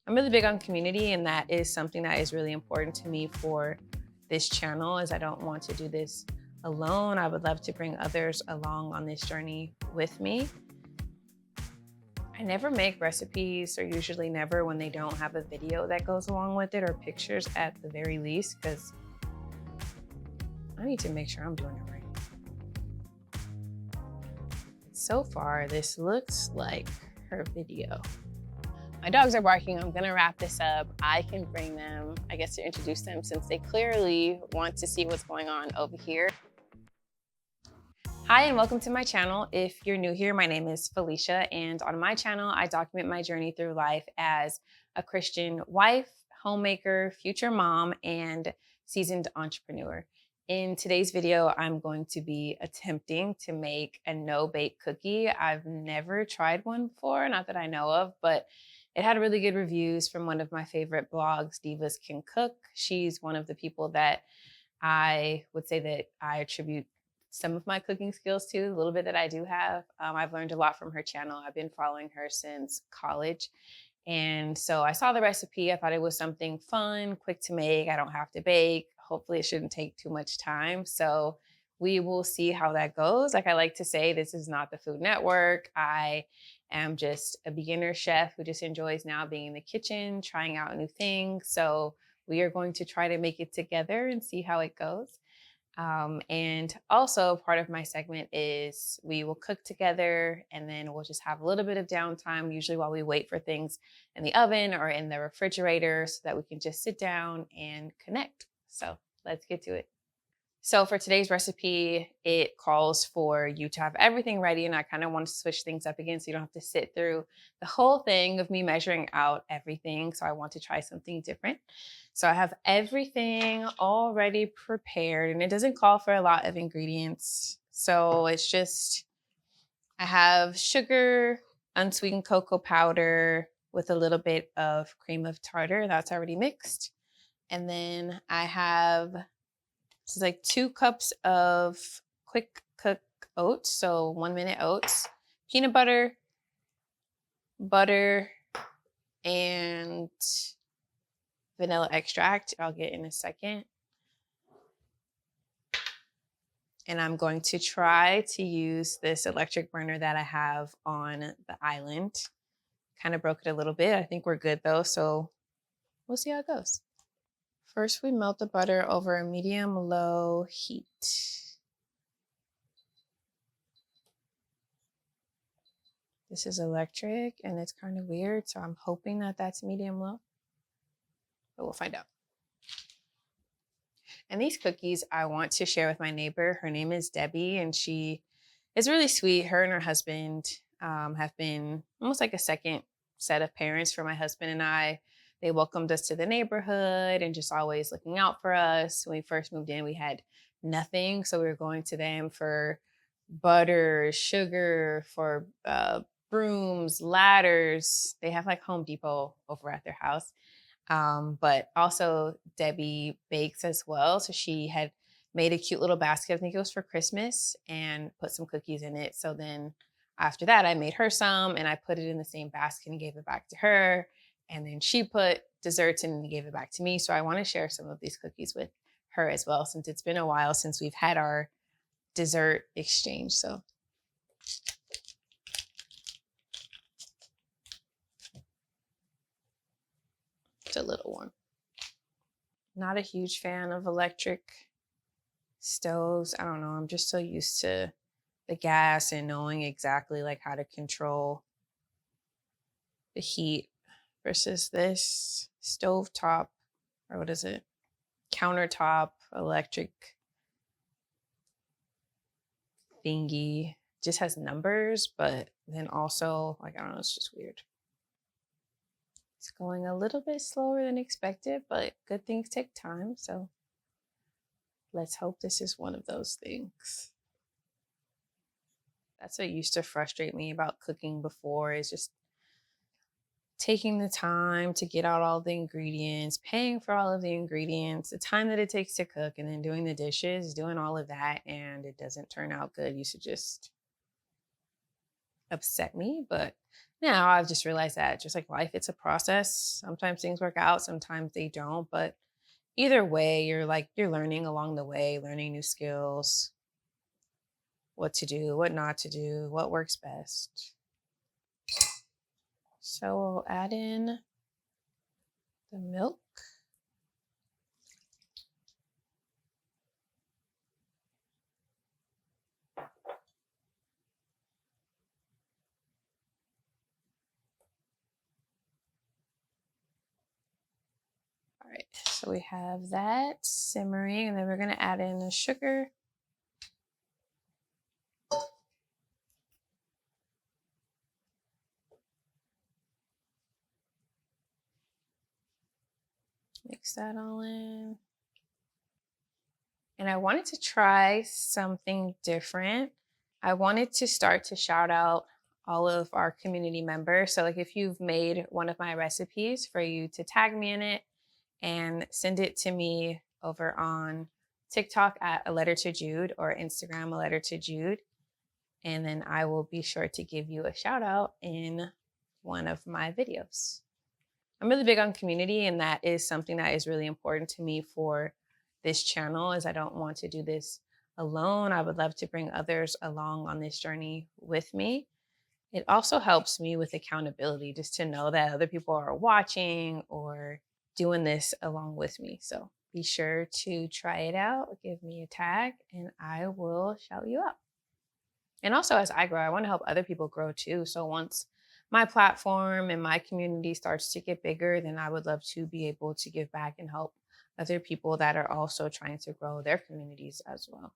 I'm really big on community, and that is something that is really important to me for this channel, as I don't want to do this alone. I would love to bring others along on this journey with me. I never make recipes, or usually never, when they don't have a video that goes along with it, or pictures at the very least, because I need to make sure I'm doing it right. So far, this looks like her video. My dogs are barking. I'm gonna wrap this up. I can bring them, I guess, to introduce them, since they clearly want to see what's going on over here. Hi, and welcome to my channel. If you're new here, my name is Felicia, and on my channel, I document my journey through life as a Christian wife, homemaker, future mom, and seasoned entrepreneur. In today's video, I'm going to be attempting to make a no-bake cookie. I've never tried one before, not that I know of, but it had really good reviews from one of my favorite blogs, Divas Can Cook. She's one of the people that I would say that I attribute some of my cooking skills to, a little bit that I do have. I've learned a lot from her channel. I've been following her since college. And so I saw the recipe. I thought it was something fun, quick to make. I don't have to bake. Hopefully it shouldn't take too much time. So we will see how that goes. Like I like to say, this is not the Food Network. I am just a beginner chef who just enjoys now being in the kitchen, trying out new things. So we are going to try to make it together and see how it goes. And also part of my segment is we will cook together, and then we'll just have a little bit of downtime, usually while we wait for things in the oven or in the refrigerator, so that we can just sit down and connect. So let's get to it. So for today's recipe, it calls for you to have everything ready, and I kind of want to switch things up again so you don't have to sit through the whole thing of me measuring out everything. So I want to try something different. So I have everything already prepared, and it doesn't call for a lot of ingredients. So it's just, I have sugar, unsweetened cocoa powder with a little bit of cream of tartar that's already mixed. And then I have, this is like 2 cups of quick cook oats, so 1-minute oats, peanut butter, butter, and vanilla extract. I'll get in a second. And I'm going to try to use this electric burner that I have on the island. Kind of broke it a little bit. I think we're good though, so we'll see how it goes. First, we melt the butter over a medium-low heat. This is electric and it's kind of weird, so I'm hoping that that's medium-low, but we'll find out. And these cookies I want to share with my neighbor. Her name is Debbie, and she is really sweet. Her and her husband have been almost like a second set of parents for my husband and I. They welcomed us to the neighborhood and just always looking out for us. When we first moved in, we had nothing. So we were going to them for butter, sugar, for brooms, ladders. They have like Home Depot over at their house. But also Debbie bakes as well. So she had made a cute little basket. I think it was for Christmas, and put some cookies in it. So then after that, I made her some, and I put it in the same basket and gave it back to her. And then she put desserts in and gave it back to me. So I want to share some of these cookies with her as well, since it's been a while since we've had our dessert exchange. So it's a little one. Not a huge fan of electric stoves. I don't know. I'm just so used to the gas and knowing exactly like how to control the heat, versus this stovetop, or what is it? Countertop electric thingy. Just has numbers, but then also, like, I don't know, it's just weird. It's going a little bit slower than expected, but good things take time. So let's hope this is one of those things. That's what used to frustrate me about cooking before, is just taking the time to get out all the ingredients, paying for all of the ingredients, the time that it takes to cook, and then doing the dishes, doing all of that, and it doesn't turn out good. Used to just upset me, but Now I've just realized that just like life, it's a process. Sometimes things work out, sometimes they don't. But either way, you're learning along the way, learning new skills, what to do, what not to do, what works best. So we'll add in the milk. All right, so we have that simmering, and then we're gonna add in the sugar. Mix that all in. And I wanted to try something different. I wanted to start to shout out all of our community members. So, like, if you've made one of my recipes, for you to tag me in it and send it to me over on TikTok at A Letter to Jude or Instagram A Letter to Jude. And then I will be sure to give you a shout out in one of my videos. I'm really big on community, and that is something that is really important to me for this channel, is I don't want to do this alone. I would love to bring others along on this journey with me. It also helps me with accountability, just to know that other people are watching or doing this along with me. So be sure to try it out, give me a tag, and I will shout you out. And also, as I grow, I want to help other people grow too. So once my platform and my community starts to get bigger, then I would love to be able to give back and help other people that are also trying to grow their communities as well.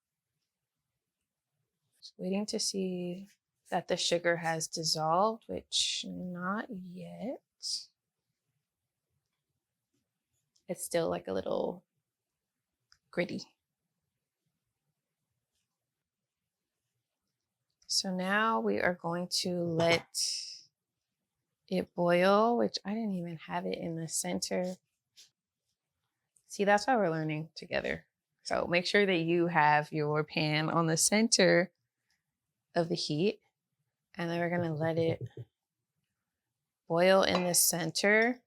Just waiting to see that the sugar has dissolved, which not yet. It's still like a little gritty. So now we are going to let it boil, which I didn't even have it in the center. See, that's why we're learning together. So make sure that you have your pan on the center of the heat, and then we're gonna let it boil in the center.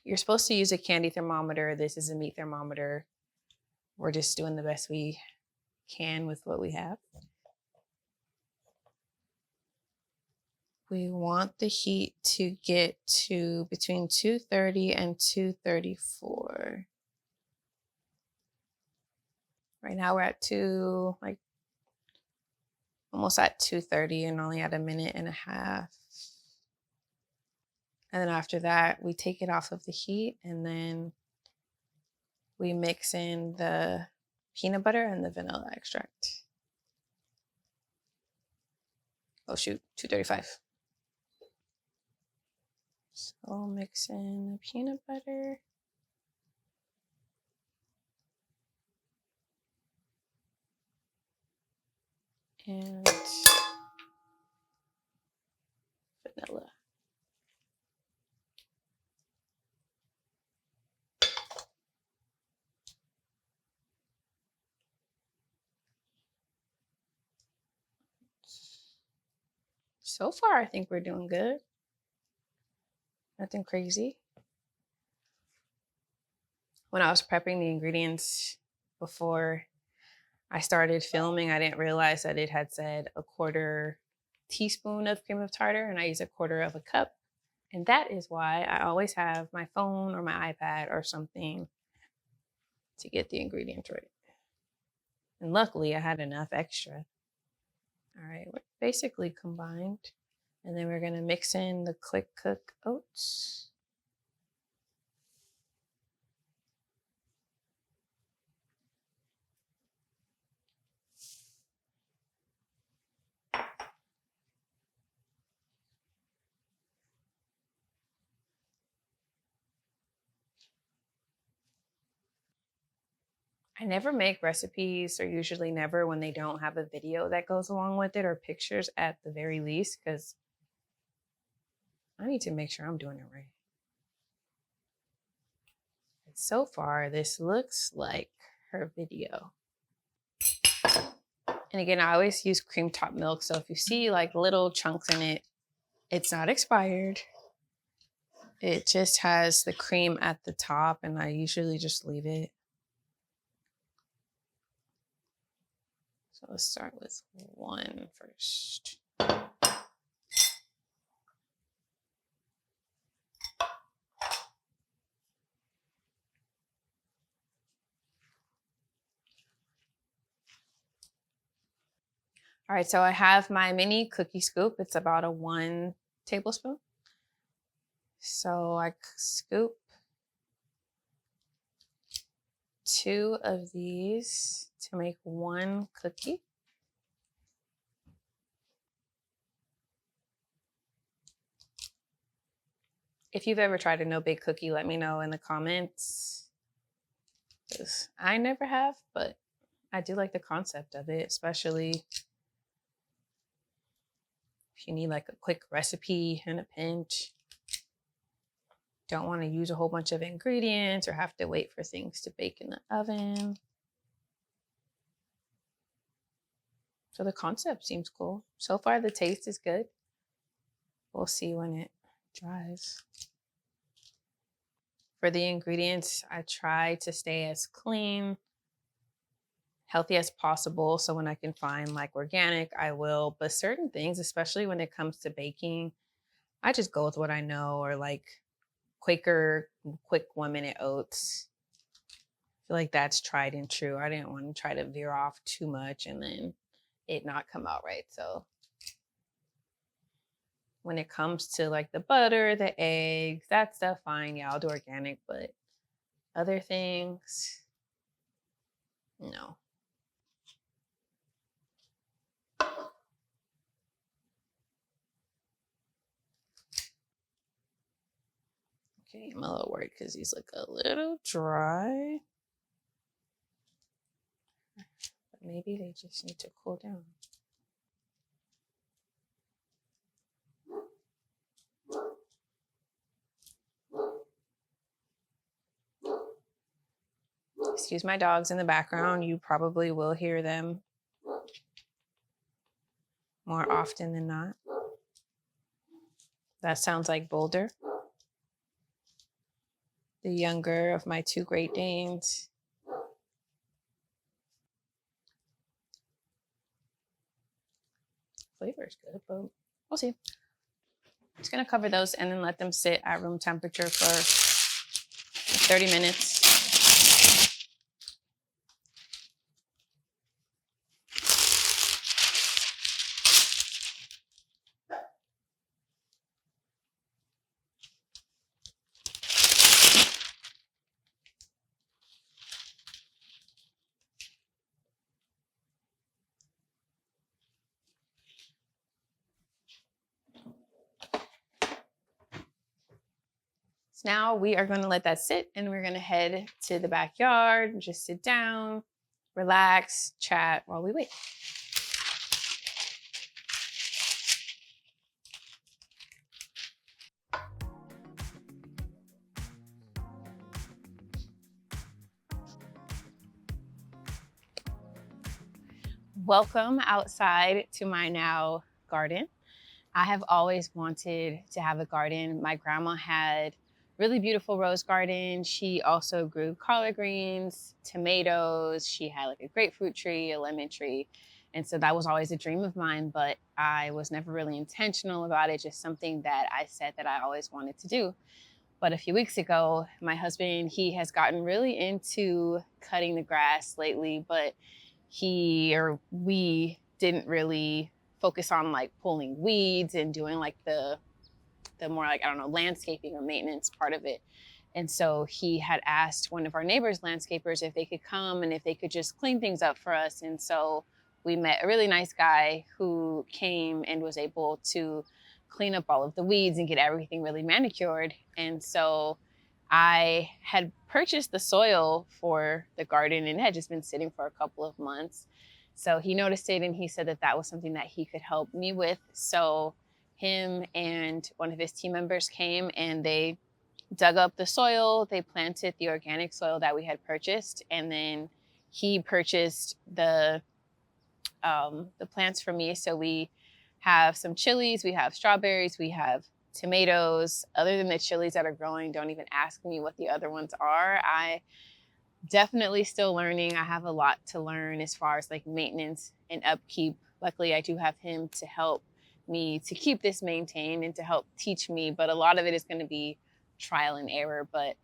You're supposed to use a candy thermometer. This is a meat thermometer. We're just doing the best we can with what we have. We want the heat to get to between 230 and 234. Right now we're at almost at 230 and only at a minute and a half. And then after that, we take it off of the heat, and then we mix in the peanut butter and the vanilla extract. Oh shoot, 235. So mix in the peanut butter. And vanilla. So far, I think we're doing good. Nothing crazy. When I was prepping the ingredients before I started filming, I didn't realize that it had said a quarter teaspoon of cream of tartar, and I use a quarter of a cup. And that is why I always have my phone or my iPad or something to get the ingredients right. And luckily, I had enough extra. All right, we're basically combined. And then we're gonna mix in the Quick Cook oats. I never make recipes, or usually never, when they don't have a video that goes along with it, or pictures at the very least, because I need to make sure I'm doing it right. And so far, this looks like her video. And again, I always use cream top milk. So if you see like little chunks in it, It's not expired. It just has the cream at the top, and I usually just leave it. So let's start with one first. All right, so I have my mini cookie scoop. It's about a 1 tablespoon. So I scoop 2 of these to make 1 cookie. If you've ever tried a no-bake cookie, let me know in the comments. 'Cause I never have, but I do like the concept of it, especially if you need like a quick recipe in a pinch. Don't want to use a whole bunch of ingredients or have to wait for things to bake in the oven. So the concept seems cool. So far, the taste is good. We'll see when it dries. For the ingredients, I try to stay as clean, healthy as possible. So when I can find like organic, I will. But certain things, especially when it comes to baking, I just go with what I know, or like Quaker quick 1-minute oats. I feel like that's tried and true. I didn't want to try to veer off too much and then it not come out right. So when it comes to like the butter, the eggs, that stuff, fine. Yeah, I'll do organic, but other things, no. Okay, I'm a little worried because these look a little dry. But maybe they just need to cool down. Excuse my dogs in the background. You probably will hear them more often than not. That sounds like Boulder, the younger of my 2 Great Danes. Flavor is good, but we'll see. I'm just gonna cover those and then let them sit at room temperature for 30 minutes. So now we are gonna let that sit and we're gonna head to the backyard and just sit down, relax, chat while we wait. Welcome outside to my now garden. I have always wanted to have a garden. My grandma had really beautiful rose garden. She also grew collard greens, tomatoes. She had like a grapefruit tree, a lemon tree. And so that was always a dream of mine, but I was never really intentional about it, just something that I said that I always wanted to do. But a few weeks ago, my husband, he has gotten really into cutting the grass lately, but we didn't really focus on like pulling weeds and doing like the more like, I don't know, landscaping or maintenance part of it. And so he had asked one of our neighbors, landscapers, if they could come and if they could just clean things up for us. And so we met a really nice guy who came and was able to clean up all of the weeds and get everything really manicured. And so I had purchased the soil for the garden and it had just been sitting for a couple of months. So he noticed it and he said that that was something that he could help me with. So him and one of his team members came and they dug up the soil. They planted the organic soil that we had purchased. And then he purchased the plants for me. So we have some chilies, we have strawberries, we have tomatoes. Other than the chilies that are growing, don't even ask me what the other ones are. I definitely still learning. I have a lot to learn as far as like maintenance and upkeep. Luckily, I do have him to help me to keep this maintained and to help teach me, but a lot of it is going to be trial and error. But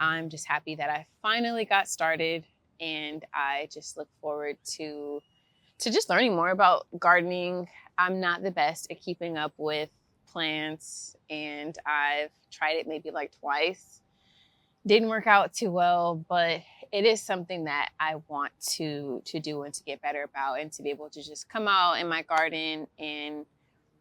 I'm just happy that I finally got started, and I just look forward to just learning more about gardening. I'm not the best at keeping up with plants, and I've tried it maybe like twice. Didn't work out too well, but it is something that I want to do and to get better about, and to be able to just come out in my garden and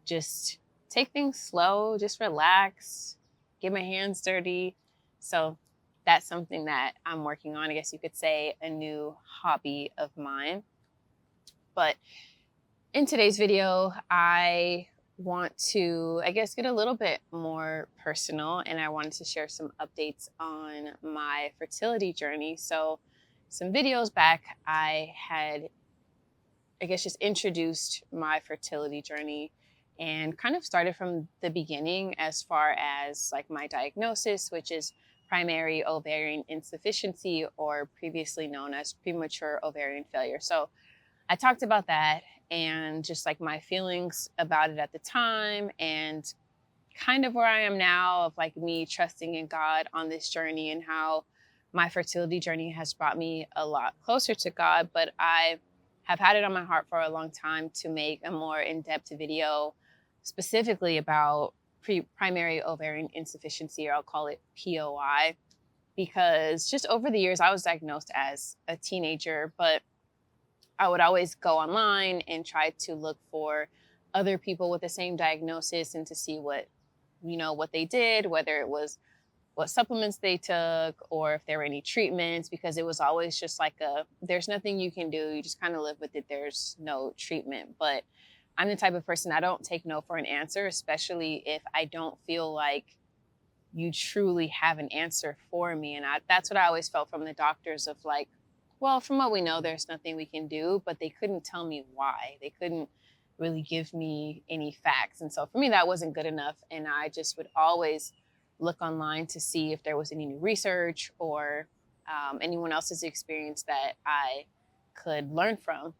just take things slow, just relax, get my hands dirty. So that's something that I'm working on. I guess you could say a new hobby of mine. But in today's video, I want to, I guess, get a little bit more personal, and I wanted to share some updates on my fertility journey. So some videos back, I had, I guess, just introduced my fertility journey and kind of started from the beginning as far as like my diagnosis, which is primary ovarian insufficiency, or previously known as premature ovarian failure. So I talked about that and just like my feelings about it at the time, and kind of where I am now, of like me trusting in God on this journey, and how my fertility journey has brought me a lot closer to God. But I have had it on my heart for a long time to make a more in-depth video specifically about primary ovarian insufficiency, or I'll call it POI, because just over the years I was diagnosed as a teenager, but I would always go online and try to look for other people with the same diagnosis, and to see what they did, whether it was what supplements they took, or if there were any treatments, because it was always just like there's nothing you can do. You just kind of live with it. There's no treatment. But I'm the type of person, I don't take no for an answer, especially if I don't feel like you truly have an answer for me. And that's what I always felt from the doctors, of like, well, from what we know, there's nothing we can do, but they couldn't tell me why. They couldn't really give me any facts. And so for me, that wasn't good enough. And I just would always look online to see if there was any new research, or anyone else's experience that I could learn from.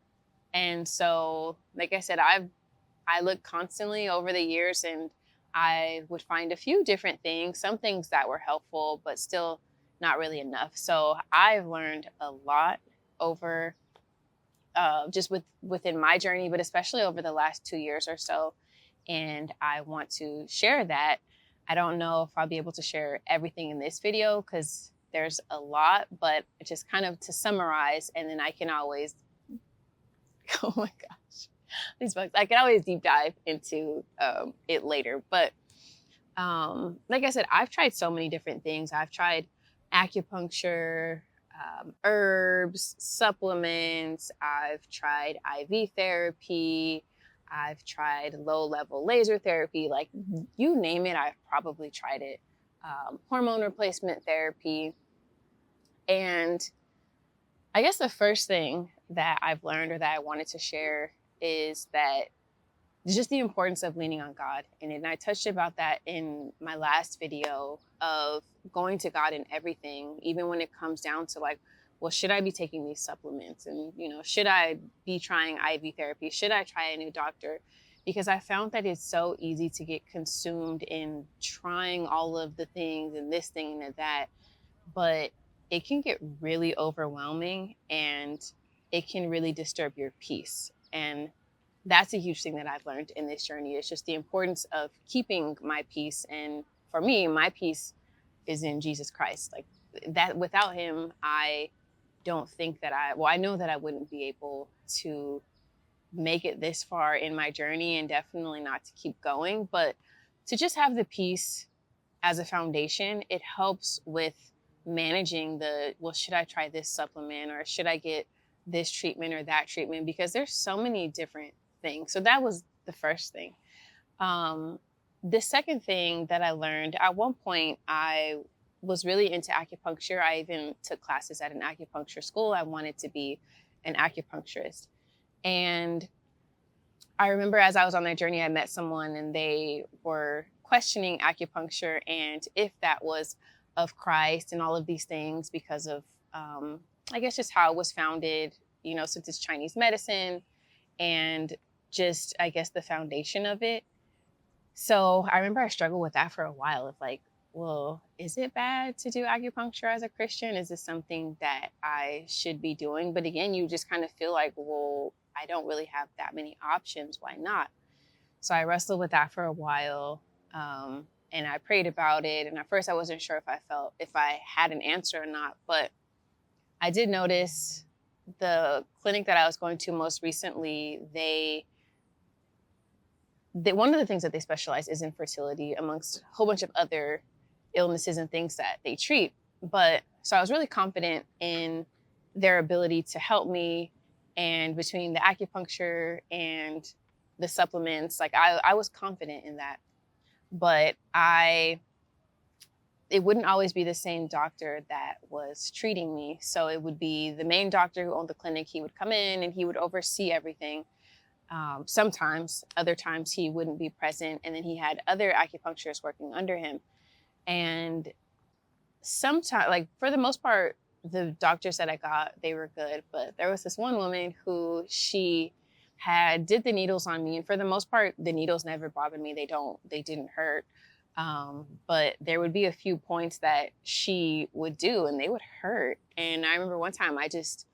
And so, like I said, I looked constantly over the years, and I would find a few different things, some things that were helpful, but still not really enough. So I've learned a lot over just within my journey, but especially over the last 2 years or so. And I want to share that. I don't know if I'll be able to share everything in this video, because there's a lot, but just kind of to summarize, and then I can always, oh my gosh, these bugs, I can always deep dive into it later. But like I said, I've tried so many different things. I've tried acupuncture, herbs, supplements. I've tried IV therapy. I've tried low-level laser therapy. Like, you name it, I've probably tried it. Hormone replacement therapy. And I guess the first thing that I've learned, or that I wanted to share, is that just the importance of leaning on God. And I touched about that in my last video, of going to God in everything, even when it comes down to like, well, should I be taking these supplements? And, should I be trying IV therapy? Should I try a new doctor? Because I found that it's so easy to get consumed in trying all of the things, and this thing and that, but it can get really overwhelming, and it can really disturb your peace. And that's a huge thing that I've learned in this journey. It's just the importance of keeping my peace. And for me, my peace is in Jesus Christ. Like, that, without him, I don't think that I know that I wouldn't be able to make it this far in my journey, and definitely not to keep going. But to just have the peace as a foundation, it helps with managing well, should I try this supplement, or should I get this treatment or that treatment? Because there's so many different things. So that was the first thing. The second thing that I learned, at one point, I was really into acupuncture. I even took classes at an acupuncture school. I wanted to be an acupuncturist. And I remember as I was on that journey, I met someone and they were questioning acupuncture and if that was of Christ and all of these things because of, I guess, just how it was founded, since it's Chinese medicine and just, I guess, the foundation of it. So I remember I struggled with that for a while of like, well, is it bad to do acupuncture as a Christian? Is this something that I should be doing? But again, you just kind of feel like, well, I don't really have that many options. Why not? So I wrestled with that for a while. And I prayed about it. And at first I wasn't sure if I had an answer or not, but I did notice the clinic that I was going to most recently, one of the things that they specialize is in fertility amongst a whole bunch of other illnesses and things that they treat. But so I was really confident in their ability to help me. And between the acupuncture and the supplements, like I was confident in that. But it wouldn't always be the same doctor that was treating me. So it would be the main doctor who owned the clinic. He would come in and he would oversee everything. Sometimes, other times he wouldn't be present. And then he had other acupuncturists working under him. And sometimes, like for the most part, the doctors that I got, they were good. But there was this one woman who she did the needles on me. And for the most part, the needles never bothered me. They didn't hurt. But there would be a few points that she would do and they would hurt. And I remember one time I just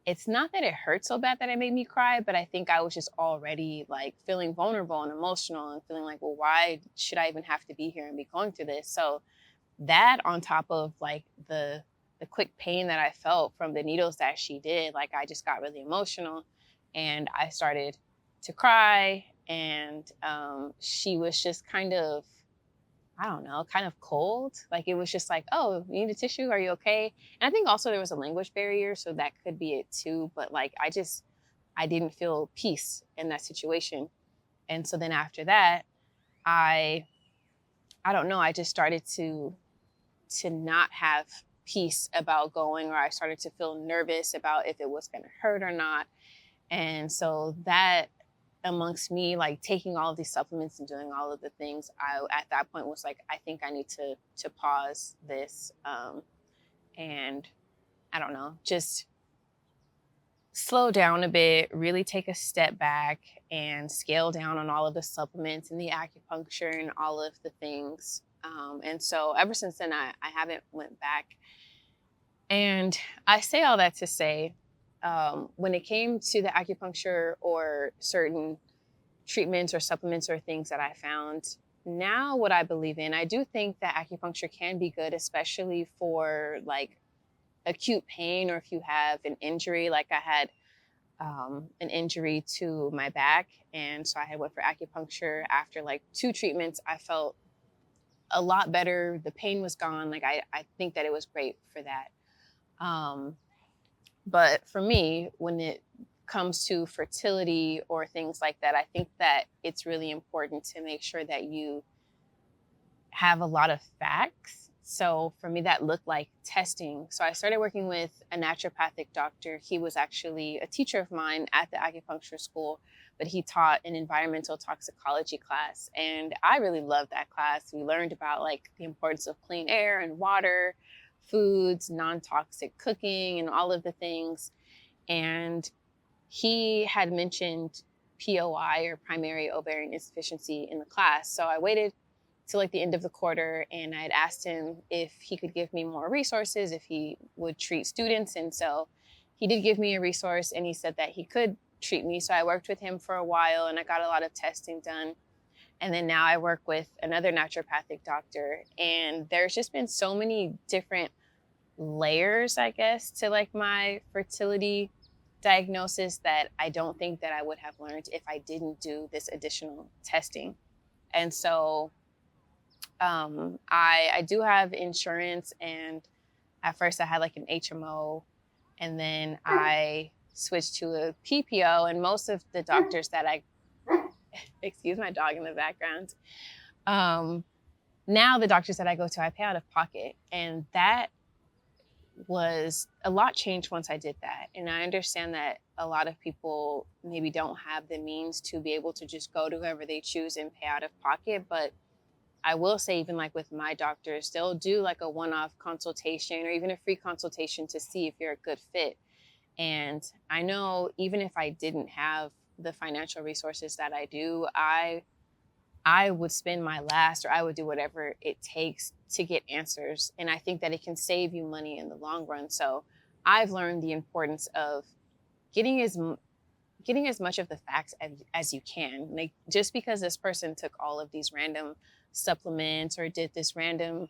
it's not that it hurt so bad that it made me cry, but I think I was just already like feeling vulnerable and emotional and feeling like, well, why should I even have to be here and be going through this? So that on top of like the quick pain that I felt from the needles that she did, like I just got really emotional and I started to cry. And she was just kind of, I don't know, kind of cold. Like it was just like, oh, you need a tissue? Are you okay? And I think also there was a language barrier, so that could be it too. But like I didn't feel peace in that situation. And so then after that, I don't know, I just started to not have peace about going, or I started to feel nervous about if it was gonna hurt or not. And so that amongst me like taking all of these supplements and doing all of the things, I at that point was like, I think I need to pause this, and I don't know, just slow down a bit, really take a step back and scale down on all of the supplements and the acupuncture and all of the things. And so ever since then, I haven't went back. And I say all that to say, when it came to the acupuncture or certain treatments or supplements or things that I found, now what I believe in, I do think that acupuncture can be good, especially for like acute pain or if you have an injury. Like I had an injury to my back, and so I had went for acupuncture. After like 2 treatments, I felt a lot better. The pain was gone. Like I think that it was great for that. But for me, when it comes to fertility or things like that, I think that it's really important to make sure that you have a lot of facts. So for me, that looked like testing. So I started working with a naturopathic doctor. He was actually a teacher of mine at the acupuncture school, but he taught an environmental toxicology class. And I really loved that class. We learned about like the importance of clean air and water, foods, non-toxic cooking, and all of the things. And he had mentioned POI, or primary ovarian insufficiency, in the class. So I waited till like the end of the quarter and I had asked him if he could give me more resources, if he would treat students. And so he did give me a resource and he said that he could treat me. So I worked with him for a while and I got a lot of testing done. And then now I work with another naturopathic doctor. And there's just been so many different layers, I guess, to like my fertility diagnosis that I don't think that I would have learned if I didn't do this additional testing. And so I do have insurance, and at first I had like an HMO, and then I switched to a PPO. And most of the doctors that excuse my dog in the background, now the doctors that I go to, I pay out of pocket, and that was a lot changed once I did that. And I understand that a lot of people maybe don't have the means to be able to just go to whoever they choose and pay out of pocket. But I will say, even like with my doctors, they'll do like a one-off consultation or even a free consultation to see if you're a good fit. And I know even if I didn't have the financial resources that I do, I would spend my last, or I would do whatever it takes to get answers. And I think that it can save you money in the long run. So I've learned the importance of getting as much of the facts as you can. Like, just because this person took all of these random supplements or did this random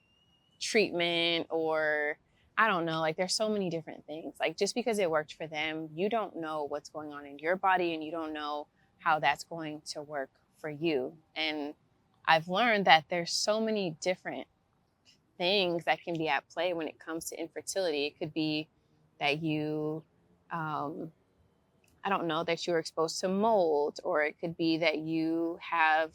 treatment, or I don't know, like there's so many different things. Like, just because it worked for them, you don't know what's going on in your body, and you don't know how that's going to work for you. And I've learned that there's so many different things that can be at play when it comes to infertility. It could be that you, I don't know, that you were exposed to mold, or it could be that you have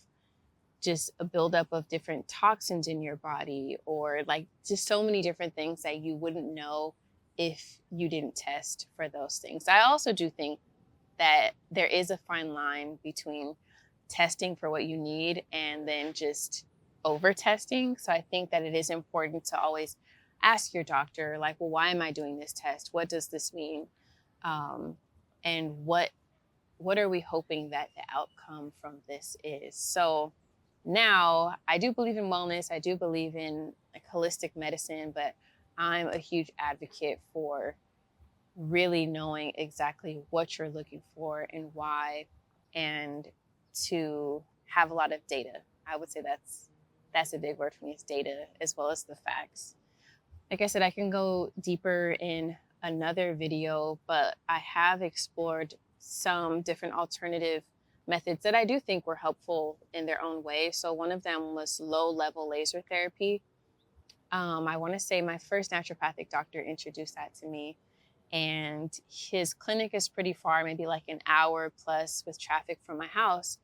just a buildup of different toxins in your body, or like just so many different things that you wouldn't know if you didn't test for those things. I also do think that there is a fine line between testing for what you need and then just over testing. So I think that it is important to always ask your doctor, like, well, why am I doing this test? What does this mean? And what are we hoping that the outcome from this is? So now I do believe in wellness. I do believe in like holistic medicine, but I'm a huge advocate for really knowing exactly what you're looking for and why, and to have a lot of data. I would say that's a big word for me, is data, as well as the facts. Like I said, I can go deeper in another video, but I have explored some different alternative methods that I do think were helpful in their own way. So one of them was low-level laser therapy. I want to say my first naturopathic doctor introduced that to me, and his clinic is pretty far, maybe like an hour plus with traffic from my house.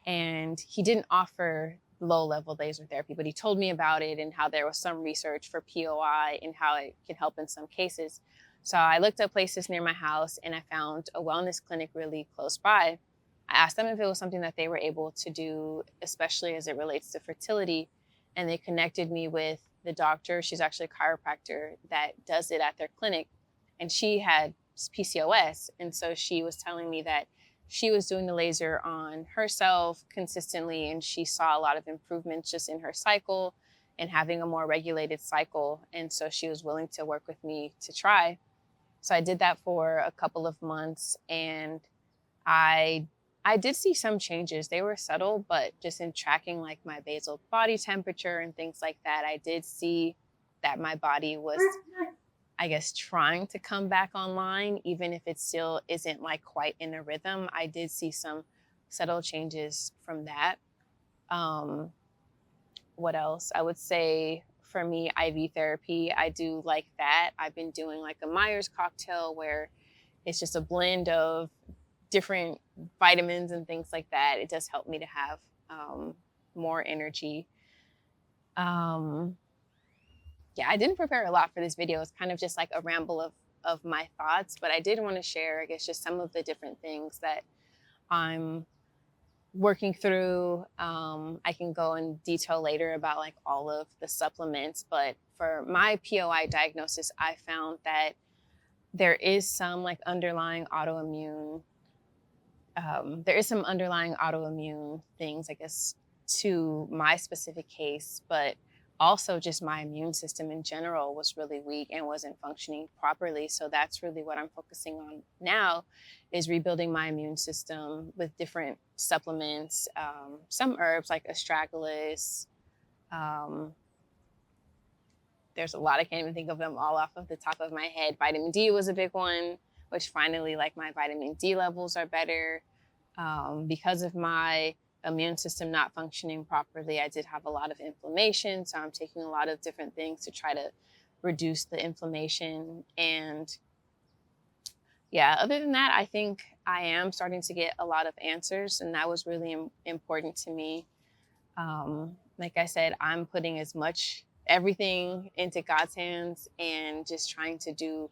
And he didn't offer low-level laser therapy, but he told me about it and how there was some research for POI and how it can help in some cases. So I looked up places near my house, and I found a wellness clinic really close by. I asked them if it was something that they were able to do, especially as it relates to fertility, and they connected me with the doctor. She's actually a chiropractor that does it at their clinic, and she had PCOS, and so she was telling me that she was doing the laser on herself consistently, and she saw a lot of improvements just in her cycle and having a more regulated cycle. And so she was willing to work with me to try. So I did that for a couple of months, and I did see some changes. They were subtle, but just in tracking like my basal body temperature and things like that, I did see that my body was, I guess, trying to come back online, even if it still isn't like quite in a rhythm. I did see some subtle changes from that. What else? I would say for me, IV therapy, I do like that. I've been doing like a Myers cocktail, where it's just a blend of different vitamins and things like that. It does help me to have more energy. Yeah, I didn't prepare a lot for this video. It's kind of just like a ramble of my thoughts, but I did want to share, I guess, just some of the different things that I'm working through. I can go in detail later about like all of the supplements, but for my POI diagnosis, I found that there is some like underlying autoimmune, things, I guess, to my specific case, but also just my immune system in general was really weak and wasn't functioning properly. So that's really what I'm focusing on now, is rebuilding my immune system with different supplements, some herbs like astragalus. There's a lot, I can't even think of them all off of the top of my head. Vitamin D was a big one, which finally, like, my vitamin D levels are better. Because of my immune system not functioning properly, I did have a lot of inflammation. So I'm taking a lot of different things to try to reduce the inflammation. And yeah, other than that, I think I am starting to get a lot of answers, and that was really important to me. Like I said, I'm putting as much everything into God's hands and just trying to do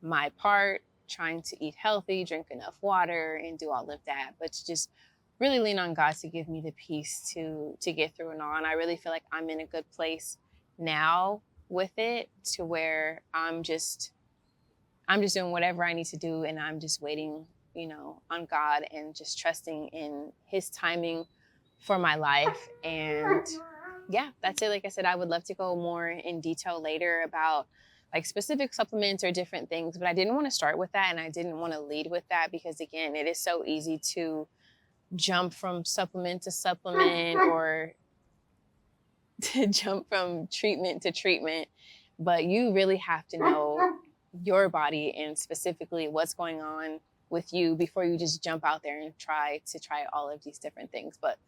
my part, trying to eat healthy, drink enough water, and do all of that. But to just really lean on God to give me the peace to get through it all. And I really feel like I'm in a good place now with it, to where I'm just doing whatever I need to do, and I'm just waiting, on God, and just trusting in his timing for my life. And yeah, that's it. Like I said, I would love to go more in detail later about like specific supplements or different things, but I didn't want to start with that, and I didn't want to lead with that, because again, it is so easy to jump from supplement to supplement, or to jump from treatment to treatment. But you really have to know your body and specifically what's going on with you before you just jump out there and try all of these different things. But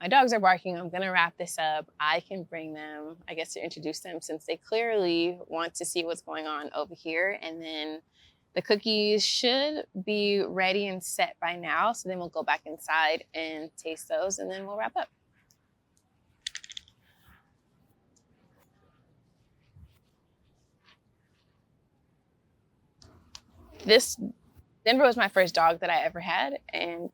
my dogs are barking. I'm gonna wrap this up. I can bring them, I guess, to introduce them, since they clearly want to see what's going on over here. And then the cookies should be ready and set by now. So then we'll go back inside and taste those, and then we'll wrap up. Denver was my first dog that I ever had, and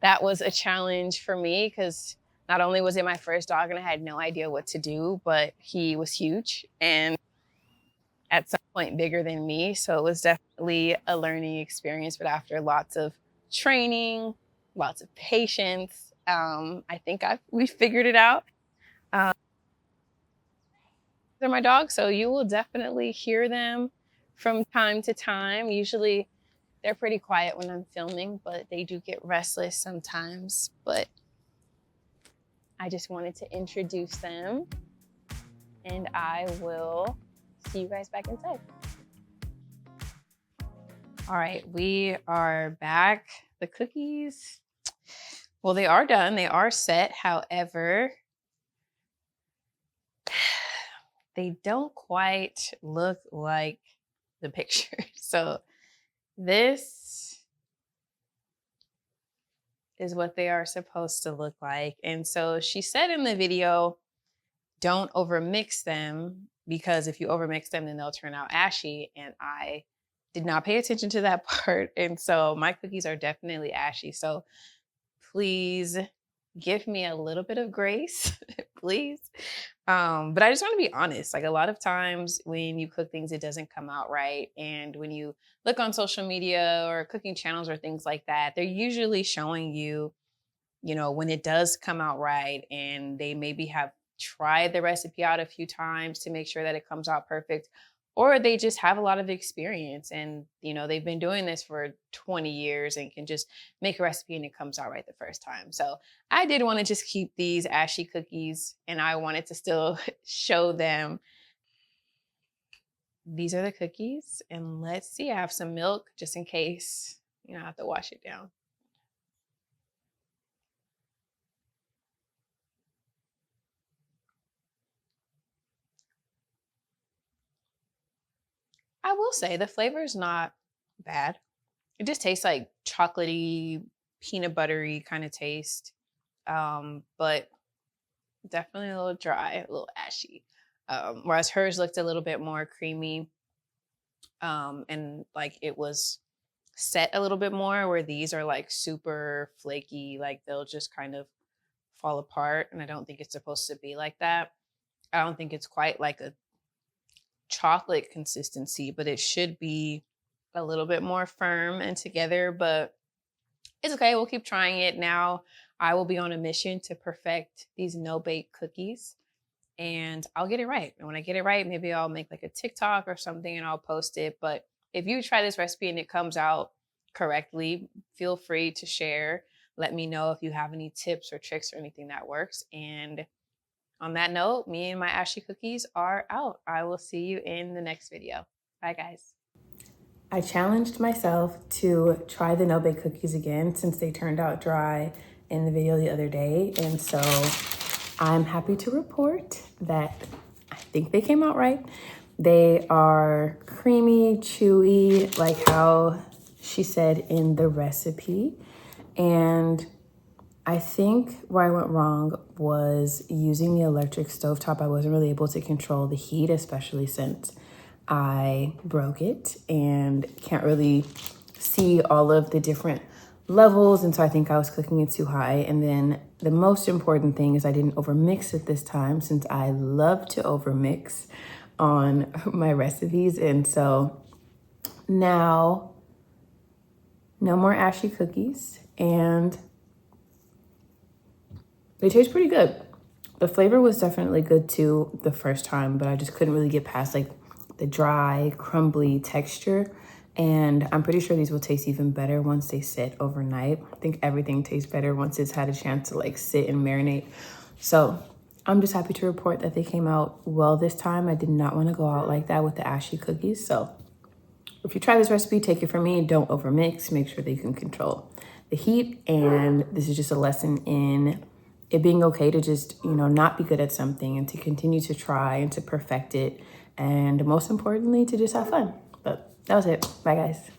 that was a challenge for me, because not only was it my first dog and I had no idea what to do, but he was huge and at some point bigger than me. So it was definitely a learning experience, but after lots of training, lots of patience, I think we figured it out. They're my dogs, so you will definitely hear them from time to time. Usually they're pretty quiet when I'm filming, but they do get restless sometimes. But I just wanted to introduce them, and I will see you guys back inside. All right, we are back. The cookies, well, they are done. They are set. However, they don't quite look like the picture. So this is what they are supposed to look like. And so she said in the video, don't overmix them, because if you overmix them, then they'll turn out ashy. And I did not pay attention to that part. And so my cookies are definitely ashy. So please give me a little bit of grace, please. But I just want to be honest. Like, a lot of times when you cook things, it doesn't come out right. And when you look on social media or cooking channels or things like that, they're usually showing you, when it does come out right, and they maybe have tried the recipe out a few times to make sure that it comes out perfect, or they just have a lot of experience and, they've been doing this for 20 years and can just make a recipe and it comes out right the first time. So I did want to just keep these ashy cookies, and I wanted to still show them. These are the cookies, and let's see, I have some milk just in case, I have to wash it down. I will say the flavor is not bad. It just tastes like chocolatey, peanut buttery kind of taste, but definitely a little dry, a little ashy. Whereas hers looked a little bit more creamy, and like it was set a little bit more, where these are like super flaky, like they'll just kind of fall apart. And I don't think it's supposed to be like that. I don't think it's quite like a chocolate consistency, but it should be a little bit more firm and together. But it's okay. We'll keep trying it. Now I will be on a mission to perfect these no-bake cookies, and I'll get it right. And when I get it right, maybe I'll make like a TikTok or something and I'll post it. But if you try this recipe and it comes out correctly, feel free to share. Let me know if you have any tips or tricks or anything that works. And on that note, me and my ashy cookies are out. I will see you in the next video. Bye, guys. I challenged myself to try the no-bake cookies again, since they turned out dry in the video the other day. And so I'm happy to report that I think they came out right. They are creamy, chewy, like how she said in the recipe. And I think where I went wrong was using the electric stovetop. I wasn't really able to control the heat, especially since I broke it and can't really see all of the different levels. And so I think I was cooking it too high. And then the most important thing is I didn't overmix it this time, since I love to overmix on my recipes. And so now no more ashy cookies, and they taste pretty good. The flavor was definitely good too the first time, but I just couldn't really get past like the dry, crumbly texture. And I'm pretty sure these will taste even better once they sit overnight. I think everything tastes better once it's had a chance to like sit and marinate. So I'm just happy to report that they came out well this time. I did not want to go out like that with the ashy cookies. So if you try this recipe, take it from me, don't overmix, make sure that you can control the heat. And this is just a lesson in it being okay to just, not be good at something and to continue to try and to perfect it. And most importantly, to just have fun. But that was it. Bye, guys.